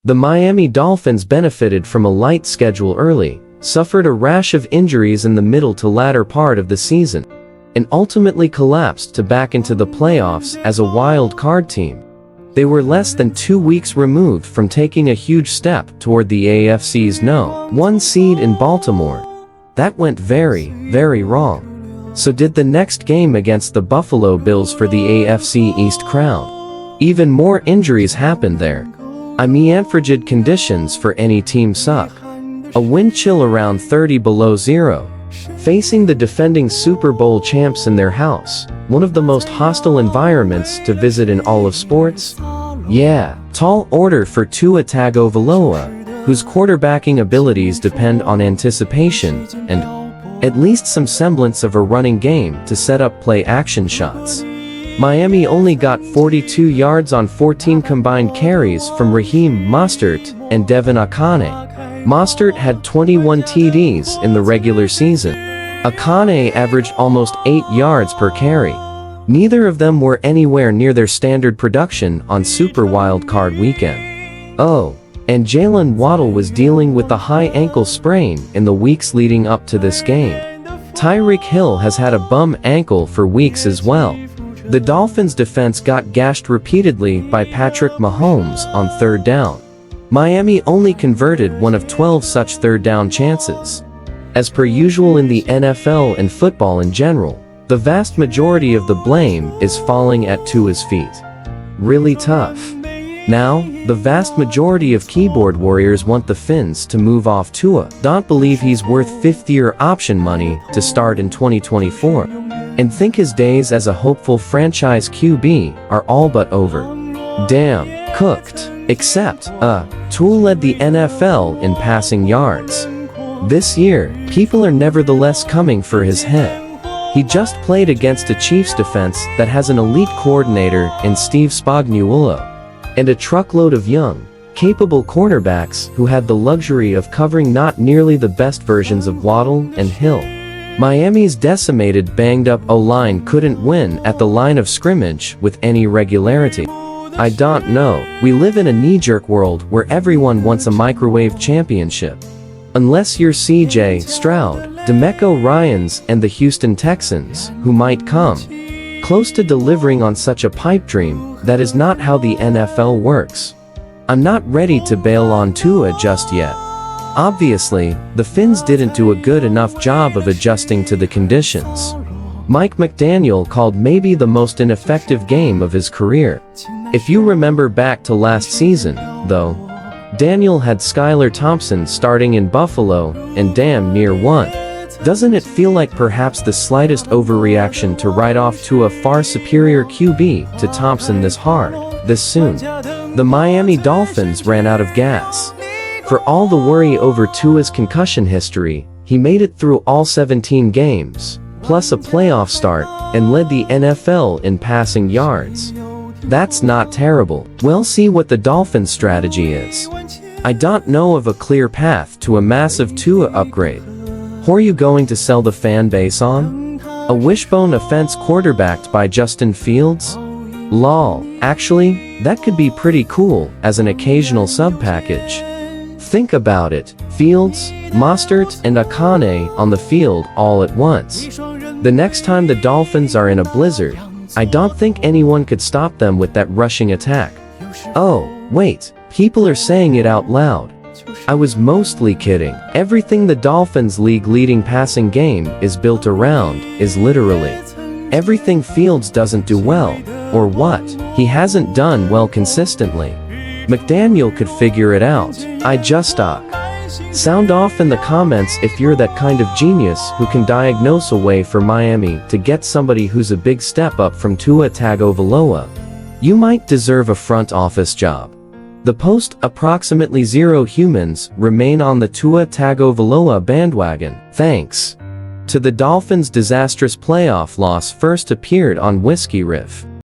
The Miami Dolphins benefited from a light schedule early, suffered a rash of injuries in the middle to latter part of the season, and ultimately collapsed to back into the playoffs as a wild card team. They were less than 2 weeks removed from taking a huge step toward the AFC's No. 1 seed in Baltimore. That went very, very wrong. So did the next game against the Buffalo Bills for the AFC East crown. Even more injuries happened there. Frigid conditions for any team suck. A wind chill around 30 below zero. Facing the defending Super Bowl champs in their house, one of the most hostile environments to visit in all of sports? Yeah, tall order for Tua Tagovailoa, whose quarterbacking abilities depend on anticipation and at least some semblance of a running game to set up play-action shots. Miami only got 42 yards on 14 combined carries from Raheem Mostert and Devin Akane. Mostert had 21 TDs in the regular season. Akane averaged almost 8 yards per carry. Neither of them were anywhere near their standard production on Super Wildcard Weekend. Oh, and Jalen Waddle was dealing with a high ankle sprain in the weeks leading up to this game. Tyreek Hill has had a bum ankle for weeks as well. The Dolphins' defense got gashed repeatedly by Patrick Mahomes on third down. Miami only converted 1 of 12 such third down chances. As per usual in the NFL and football in general, the vast majority of the blame is falling at Tua's feet. Really tough. Now, the vast majority of keyboard warriors want the Fins to move off Tua. Don't believe he's worth fifth-year option money to start in 2024. And think his days as a hopeful franchise QB are all but over. Damn, cooked. Except, Tua led the NFL in passing yards. This year, people are nevertheless coming for his head. He just played against a Chiefs defense that has an elite coordinator in Steve Spagnuolo, and a truckload of young, capable cornerbacks who had the luxury of covering not nearly the best versions of Waddle and Hill. Miami's decimated, banged-up O-line couldn't win at the line of scrimmage with any regularity. I don't know, we live in a knee-jerk world where everyone wants a microwave championship. Unless you're CJ Stroud, DeMeco Ryans and the Houston Texans, who might come close to delivering on such a pipe dream. That is not how the NFL works. I'm not ready to bail on Tua just yet. Obviously, the Fins didn't do a good enough job of adjusting to the conditions. Mike McDaniel called maybe the most ineffective game of his career. If you remember back to last season, though, Daniel had Skylar Thompson starting in Buffalo and damn near won. Doesn't it feel like perhaps the slightest overreaction to write off to a far superior QB to Thompson this hard, this soon? The Miami Dolphins ran out of gas. For all the worry over Tua's concussion history, he made it through all 17 games, plus a playoff start, and led the NFL in passing yards. That's not terrible. We'll see what the Dolphins' strategy is. I don't know of a clear path to a massive Tua upgrade. Who are you going to sell the fan base on? A wishbone offense quarterbacked by Justin Fields? Lol, actually, that could be pretty cool as an occasional sub-package. Think about it, Fields, Mostert, and Akane on the field all at once. The next time the Dolphins are in a blizzard, I don't think anyone could stop them with that rushing attack. Oh, wait, people are saying it out loud. I was mostly kidding. Everything the Dolphins' league-leading passing game is built around is literally everything Fields doesn't do well, or what he hasn't done well consistently. McDaniel could figure it out. I just sound off in the comments if you're that kind of genius who can diagnose a way for Miami to get somebody who's a big step up from Tua Tagovailoa. You might deserve a front office job. The post approximately 0 humans remain on the Tua Tagovailoa bandwagon, thanks to the Dolphins' disastrous playoff loss first appeared on Whiskey Riff.